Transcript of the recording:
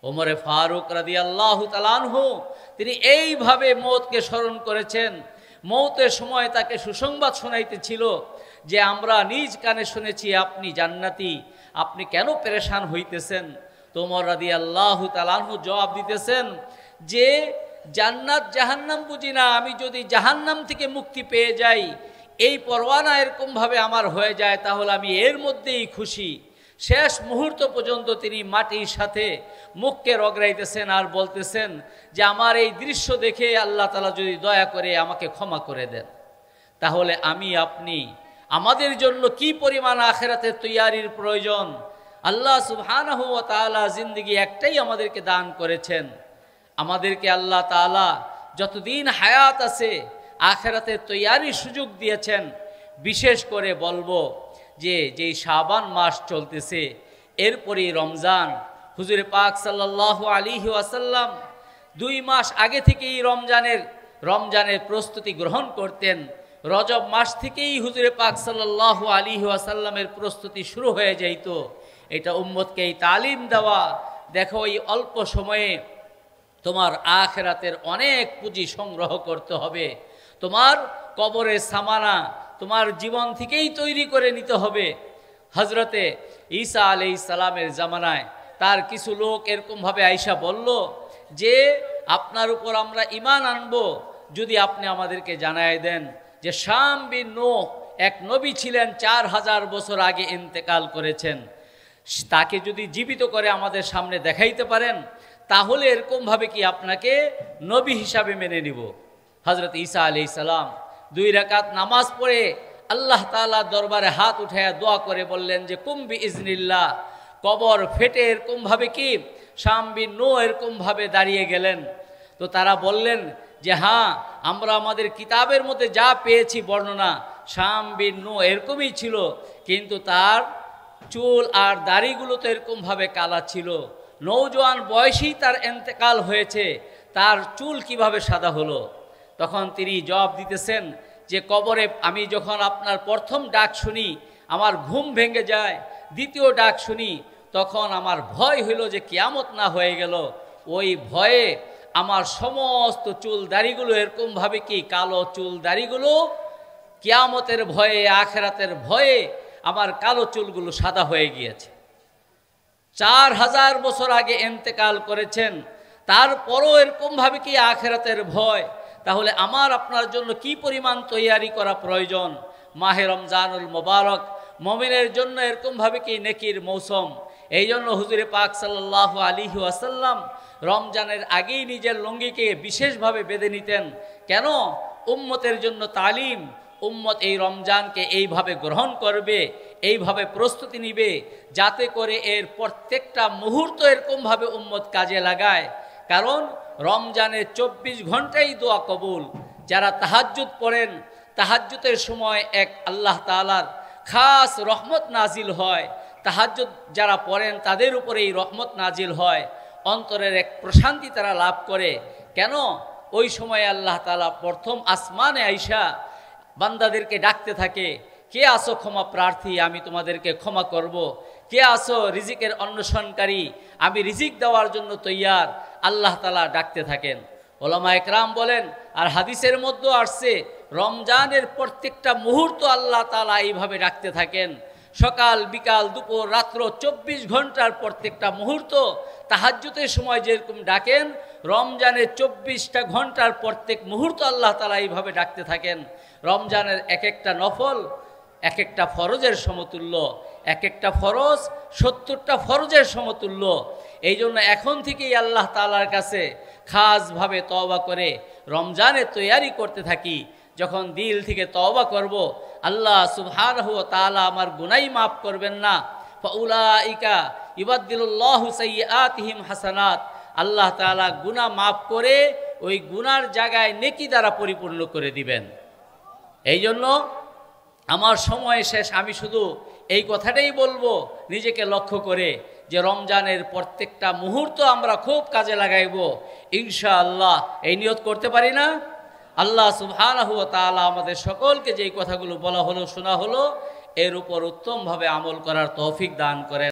ওমরে ফারুক রাদিয়াল্লাহু তাআলা আনহু তিনি এইভাবে মওতকে স্মরণ করেছেন। মওতের সময় তাকে সুসংবাদ শোনাইতেছিল যে আমরা নিজ কানে শুনেছি আপনি জান্নাতি, আপনি কেন পেরেশান হইতেছেন? তো ওমর রাদিয়াল্লাহু তাআলা আনহু জবাব দিতেছেন যে জান্নাত জাহান্নাম বুঝি না, আমি যদি জাহান্নাম থেকে মুক্তি পেয়ে যাই, এই পরওয়ানা এরকমভাবে আমার হয়ে যায়, তাহলে আমি এর মধ্যেই খুশি। শেষ মুহূর্ত পর্যন্ত তিনি মাটির সাথে মুখকে রগড়াইতেছেন আর বলতেছেন যে আমার এই দৃশ্য দেখে আল্লাহ তাআলা যদি দয়া করে আমাকে ক্ষমা করে দেন, তাহলে আমি আপনি আমাদের জন্য কি পরিমাণ আখিরাতের তৈয়ারির প্রয়োজন। আল্লাহ সুবহানাহু ওয়া তাআলা জিন্দেগি একটাই আমাদেরকে দান করেছেন। আমাদেরকে আল্লাহ তাআলা যতদিন হায়াত আছে আখিরাতের তৈয়ারির সুযোগ দিয়েছেন। বিশেষ করে বলবো যে যেই শাবান মাস চলতেছে, এরপরই রমজান। হুজুরে পাক সাল্লাল্লাহু আলাইহি ওয়াসাল্লাম 2 মাস আগে থেকেই রমজানের প্রস্তুতি গ্রহণ করতেন। রজব মাস থেকেই হুজুরে পাক সাল্লাল্লাহু আলাইহি ওয়াসাল্লামের প্রস্তুতি শুরু হয়ে যাইত। এটা উম্মতকে এই তালিম দেওয়া, দেখো এই অল্প সময়ে তোমার আখিরাতের অনেক পুঁজি সংগ্রহ করতে হবে, তোমার কবরের সামানা তোমার জীবন থেকেই তৈরি করে নিতে হবে। হজরতে ঈসা আলাইহিস সালামের জামানায় তার কিছু লোক এরকমভাবে আয়েশা বলল যে আপনার উপর আমরা ঈমান আনব যদি আপনি আমাদেরকে জানায় দেন যে শাম বিন নূহ এক নবী ছিলেন, 4000 বছর আগে ইন্তেকাল করেছেন, তাকে যদি জীবিত করে আমাদের সামনে দেখাইতে পারেন, তাহলে এরকমভাবে কি আপনাকে নবী হিসাবে মেনে নিব। হজরত ঈসা আলাইহিস সালাম 2 রাকাত নামাজ পড়ে আল্লাহ তাআলার দরবারে হাত উঠায়া দোয়া করে বললেন যে কুম বিইজনিল্লাহ। কবর ফেটে এরকমভাবে কি শাম বিন নূহ এরকমভাবে দাঁড়িয়ে গেলেন। তো তারা বললেন যে হ্যাঁ, আমরা আমাদের কিতাবের মধ্যে যা পেয়েছি বর্ণনা, শাম বিন নূহ এরকমই ছিল, কিন্তু তার চুল আর দাড়িগুলো তো এরকমভাবে কালা ছিল। নওজোয়ান বয়সেই তার ইন্তেকাল হয়েছে, তার চুল কিভাবে সাদা হলো? তখন তিনি জবাব দিতেছেন যে কবরে আমি যখন আপনার প্রথম ডাক শুনি আমার ঘুম ভেঙে যায়, দ্বিতীয় ডাক শুনি তখন আমার ভয় হইল যে কিয়ামত না হয়ে গেল। ওই ভয়ে আমার সমস্ত চুল দাড়িগুলো এরকমভাবে কি কালো চুল দাড়িগুলো কিয়ামতের ভয়ে, আখিরাতের ভয়ে আমার কালো চুলগুলো সাদা হয়ে গিয়েছে। 4000 বছর আগে ইন্তেকাল করেছেন, তারপরও এরকমভাবে কি আখিরাতের ভয়? তাহলে আমার আপনার জন্য কি পরিমাণ তৈয়ারি করা প্রয়োজন। মাহে রমজানুল মোবারক মুমিনের জন্য এরকমভাবে কি নেকির মৌসুম। এই জন্য হুজুরে পাক সাল্লাল্লাহু আলাইহি ওয়াসাল্লাম রমজানের আগেই নিজের লুঙ্গিকে বিশেষভাবে বেঁধে নিতেন। কেন? উম্মতের জন্য তালিম। উম্মত এই রমজানকে এইভাবে গ্রহণ করবে, এইভাবে প্রস্তুতি নিবে, যাতে করে এর প্রত্যেকটা মুহূর্ত এরকমভাবে উম্মত কাজে লাগায়। কারণ রমজানের 24 ঘন্টাই দোয়া কবুল। যারা তাহাজ্জুদ পড়েন, তাহাজ্জুদের সময় এক আল্লাহ তাআলার খাস রহমত নাজিল হয়। তাহাজ্জুদ যারা পড়েন তাদের উপরে এই রহমত নাজিল হয়, অন্তরের এক প্রশান্তি তারা লাভ করে। কেন? ওই সময় আল্লাহ তাআলা প্রথম আসমানে আইসা বান্দাদেরকে ডাকতে থাকে, কে আসো ক্ষমা প্রার্থী, আমি তোমাদেরকে ক্ষমা করব। কে আসো রিজিকের অন্বেষণকারী, আমি রিজিক দেওয়ার জন্য তৈয়ার। আল্লাহ তাআলা ডাকতে থাকেন। ওলামা একরাম বলেন, আর হাদিসের মধ্যে আসছে রমজানের প্রত্যেকটা মুহূর্ত আল্লাহ তাআলা এইভাবে ডাকতে থাকেন। সকাল বিকাল দুপুর রাত্র 24 ঘন্টার প্রত্যেকটা মুহূর্ত। তাহাজ্জুদের সময় যেরকম ডাকেন, রমজানের 24টা ঘন্টার প্রত্যেক মুহূর্ত আল্লাহ তাআলা এইভাবে ডাকতে থাকেন। রমজানের এক একটা নফল এক একটা ফরজের সমতুল্য, এক একটা ফরজ 70টা ফরজের সমতুল্য। এই জন্য এখন থেকেই আল্লাহ তাআলার কাছে খাসভাবে তওবা করে রমজানের তৈয়ারি করতে থাকি। যখন দিল থেকে তওবা করব, আল্লাহ সুবহানাহু ওয়া তাআলা আমার গুনাহ মাফ করবেন না। ফাউলাইকা ইউবাদদিলুল্লাহু সাইয়্যাতিহিম হাসানাত। আল্লাহ তাআলা গুনাহ মাফ করে ওই গুনার জায়গায় নেকি দ্বারা পরিপূর্ণ করে দিবেন। এই জন্য আমার সময় শেষ, আমি শুধু এই কথাটাই বলবো নিজেকে লক্ষ্য করে যে রমজানের প্রত্যেকটা মুহূর্ত আমরা খুব কাজে লাগাইব ইনশাআল্লাহ। এই নিয়ত করতে পারি না? আল্লাহ সুবহানাহু ওয়া তাআলা আমাদের সকলকে যেই কথাগুলো বলা হলো, শোনা হলো, এর উপর উত্তমভাবে আমল করার তৌফিক দান করেন।